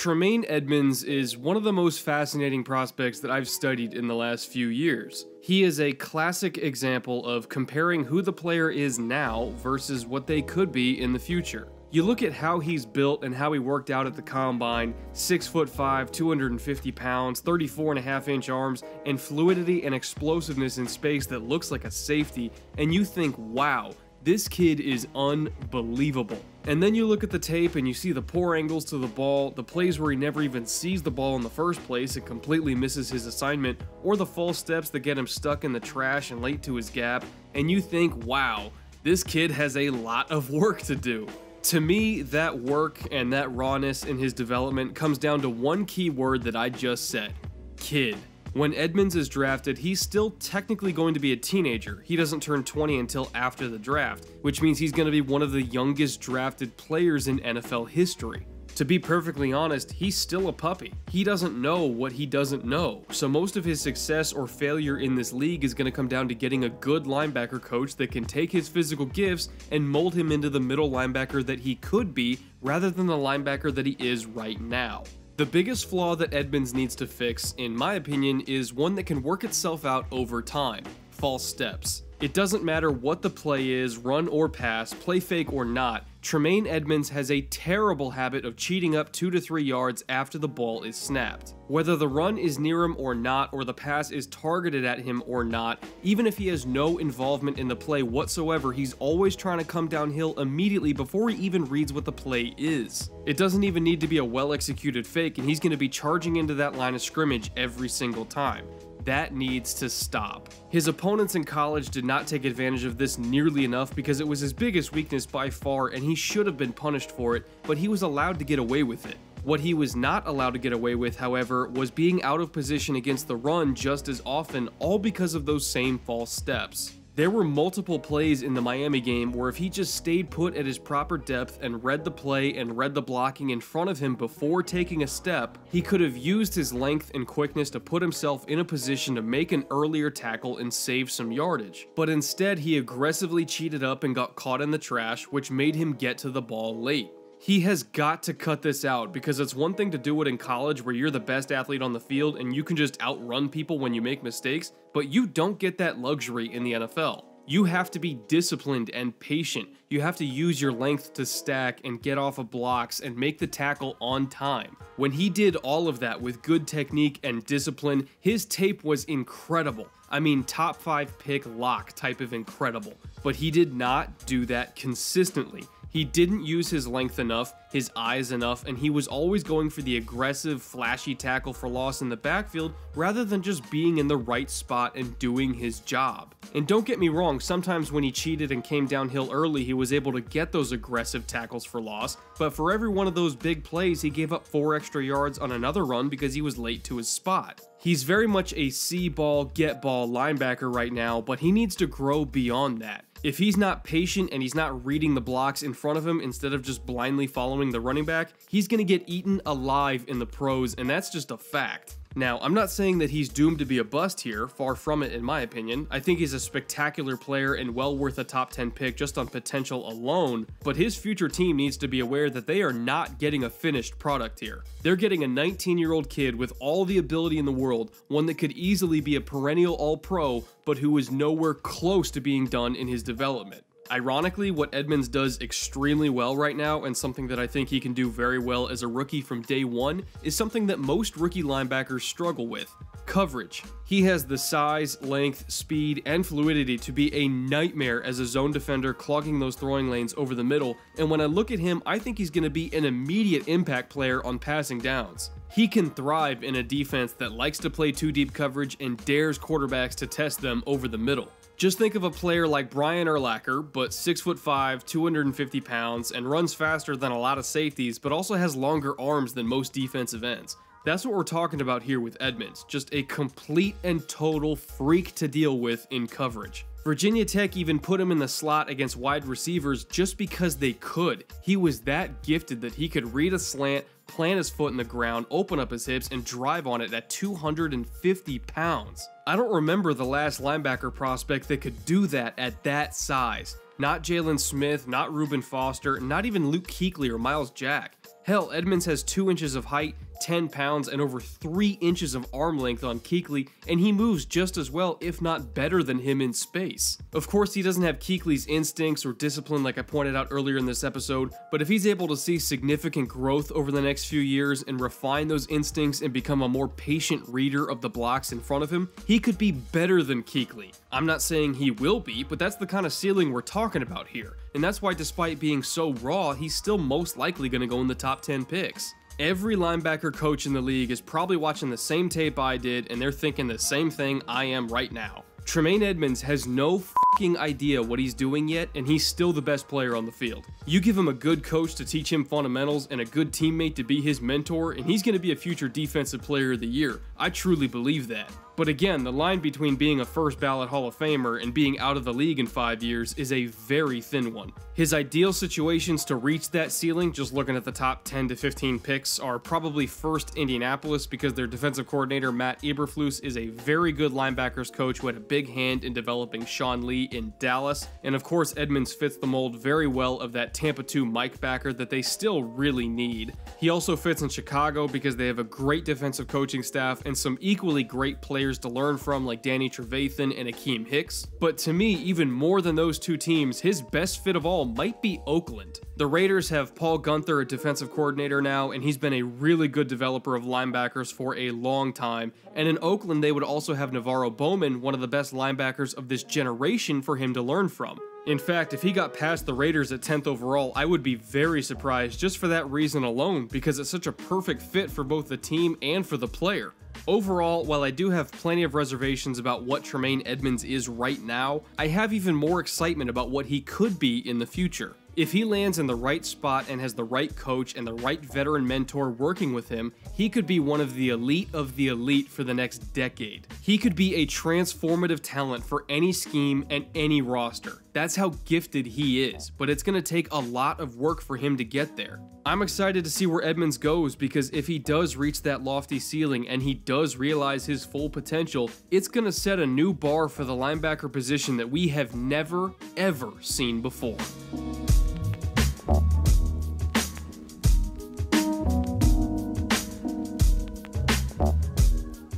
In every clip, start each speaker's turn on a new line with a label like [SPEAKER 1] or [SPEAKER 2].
[SPEAKER 1] Tremaine Edmunds is one of the most fascinating prospects that I've studied in the last few years. He is a classic example of comparing who the player is now versus what they could be in the future. You look at how he's built and how he worked out at the combine, 6'5", 250 pounds, 34.5-inch arms, and fluidity and explosiveness in space that looks like a safety, and you think, wow, this kid is unbelievable. And then you look at the tape and you see the poor angles to the ball, the plays where he never even sees the ball in the first place and completely misses his assignment, or the false steps that get him stuck in the trash and late to his gap, and you think, wow, this kid has a lot of work to do. To me, that work and that rawness in his development comes down to one key word that I just said: kid. When Edmunds is drafted, he's still technically going to be a teenager. He doesn't turn 20 until after the draft, which means he's going to be one of the youngest drafted players in NFL history. To be perfectly honest, he's still a puppy. He doesn't know what he doesn't know, so most of his success or failure in this league is going to come down to getting a good linebacker coach that can take his physical gifts and mold him into the middle linebacker that he could be rather than the linebacker that he is right now. The biggest flaw that Edmunds needs to fix, in my opinion, is one that can work itself out over time: false steps. It doesn't matter what the play is, run or pass, play fake or not, Tremaine Edmunds has a terrible habit of cheating up 2 to 3 yards after the ball is snapped. Whether the run is near him or not, or the pass is targeted at him or not, even if he has no involvement in the play whatsoever, he's always trying to come downhill immediately before he even reads what the play is. It doesn't even need to be a well-executed fake, and he's going to be charging into that line of scrimmage every single time. That needs to stop. His opponents in college did not take advantage of this nearly enough because it was his biggest weakness by far, and he should have been punished for it, but he was allowed to get away with it. What he was not allowed to get away with, however, was being out of position against the run just as often, all because of those same false steps. There were multiple plays in the Miami game where if he just stayed put at his proper depth and read the play and read the blocking in front of him before taking a step, he could have used his length and quickness to put himself in a position to make an earlier tackle and save some yardage. But instead, he aggressively cheated up and got caught in the trash, which made him get to the ball late. He has got to cut this out, because it's one thing to do it in college where you're the best athlete on the field and you can just outrun people when you make mistakes, but you don't get that luxury in the NFL. You have to be disciplined and patient. You have to use your length to stack and get off of blocks and make the tackle on time. When he did all of that with good technique and discipline, his tape was incredible. I mean, top 5 pick lock type of incredible. But he did not do that consistently. He didn't use his length enough, his eyes enough, and he was always going for the aggressive, flashy tackle for loss in the backfield rather than just being in the right spot and doing his job. And don't get me wrong, sometimes when he cheated and came downhill early, he was able to get those aggressive tackles for loss, but for every one of those big plays, he gave up 4 extra yards on another run because he was late to his spot. He's very much a see ball, get ball linebacker right now, but he needs to grow beyond that. If he's not patient and he's not reading the blocks in front of him instead of just blindly following the running back, he's going to get eaten alive in the pros, and that's just a fact. Now, I'm not saying that he's doomed to be a bust here, far from it in my opinion. I think he's a spectacular player and well worth a top 10 pick just on potential alone, but his future team needs to be aware that they are not getting a finished product here. They're getting a 19-year-old kid with all the ability in the world, one that could easily be a perennial all-pro, but who is nowhere close to being done in his development. Ironically, what Edmunds does extremely well right now, and something that I think he can do very well as a rookie from day one, is something that most rookie linebackers struggle with: coverage. He has the size, length, speed, and fluidity to be a nightmare as a zone defender clogging those throwing lanes over the middle, and when I look at him, I think he's going to be an immediate impact player on passing downs. He can thrive in a defense that likes to play 2 deep coverage and dares quarterbacks to test them over the middle. Just think of a player like Brian Urlacher, but 6'5", 250 pounds, and runs faster than a lot of safeties, but also has longer arms than most defensive ends. That's what we're talking about here with Edmunds, just a complete and total freak to deal with in coverage. Virginia Tech even put him in the slot against wide receivers just because they could. He was that gifted that he could read a slant, plant his foot in the ground, open up his hips, and drive on it at 250 pounds. I don't remember the last linebacker prospect that could do that at that size. Not Jalen Smith, not Reuben Foster, not even Luke Kuechly or Miles Jack. Hell, Edmunds has 2 inches of height, 10 pounds, and over 3 inches of arm length on Kuechly, and he moves just as well, if not better than him in space. Of course, he doesn't have Kuechly's instincts or discipline like I pointed out earlier in this episode, but if he's able to see significant growth over the next few years and refine those instincts and become a more patient reader of the blocks in front of him, he could be better than Kuechly. I'm not saying he will be, but that's the kind of ceiling we're talking about here, and that's why despite being so raw, he's still most likely going to go in the top 10 picks. Every linebacker coach in the league is probably watching the same tape I did, and they're thinking the same thing I am right now. Tremaine Edmunds has no fucking idea what he's doing yet, and he's still the best player on the field. You give him a good coach to teach him fundamentals and a good teammate to be his mentor, and he's going to be a future defensive player of the year. I truly believe that. But again, the line between being a first ballot Hall of Famer and being out of the league in 5 years is a very thin one. His ideal situations to reach that ceiling, just looking at the top 10 to 15 picks, are probably first Indianapolis because their defensive coordinator Matt Eberflus is a very good linebackers coach who had a big hand in developing Sean Lee in Dallas, and of course Edmunds fits the mold very well of that Tampa 2 Mike backer that they still really need. He also fits in Chicago because they have a great defensive coaching staff and some equally great players to learn from like Danny Trevathan and Akeem Hicks. But to me, even more than those two teams, his best fit of all might be Oakland. The Raiders have Paul Gunther, a defensive coordinator now, and he's been a really good developer of linebackers for a long time. And in Oakland, they would also have Navarro Bowman, one of the best linebackers of this generation, for him to learn from. In fact, if he got past the Raiders at 10th overall, I would be very surprised just for that reason alone, because it's such a perfect fit for both the team and for the player. Overall, while I do have plenty of reservations about what Tremaine Edmunds is right now, I have even more excitement about what he could be in the future. If he lands in the right spot and has the right coach and the right veteran mentor working with him, he could be one of the elite for the next decade. He could be a transformative talent for any scheme and any roster. That's how gifted he is, but it's going to take a lot of work for him to get there. I'm excited to see where Edmunds goes because if he does reach that lofty ceiling and he does realize his full potential, it's going to set a new bar for the linebacker position that we have never, ever seen before.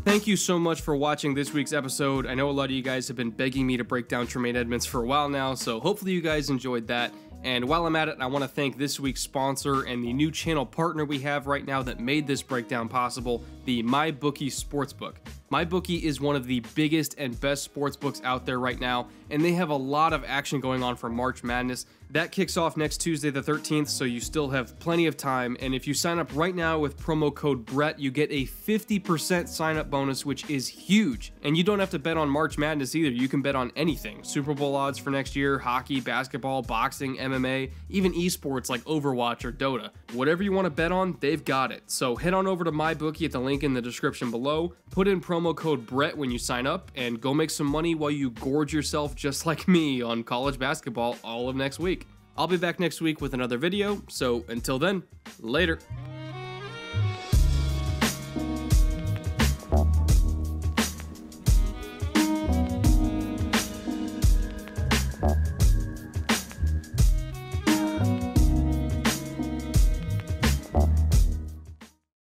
[SPEAKER 1] Thank you so much for watching this week's episode. I know a lot of you guys have been begging me to break down Tremaine Edmunds for a while now, so hopefully you guys enjoyed that. And while I'm at it, I want to thank this week's sponsor and the new channel partner we have right now that made this breakdown possible, the MyBookie Sportsbook. MyBookie is one of the biggest and best sportsbooks out there right now, and they have a lot of action going on for March Madness. That kicks off next Tuesday the 13th, so you still have plenty of time, and if you sign up right now with promo code BRETT, you get a 50% sign-up bonus, which is huge. And you don't have to bet on March Madness either, you can bet on anything. Super Bowl odds for next year, hockey, basketball, boxing, MMA, even esports like Overwatch or Dota. Whatever you want to bet on, they've got it. So head on over to MyBookie at the link in the description below, put in promo code BRETT when you sign up, and go make some money while you gorge yourself just like me on college basketball all of next week. I'll be back next week with another video, so until then, later.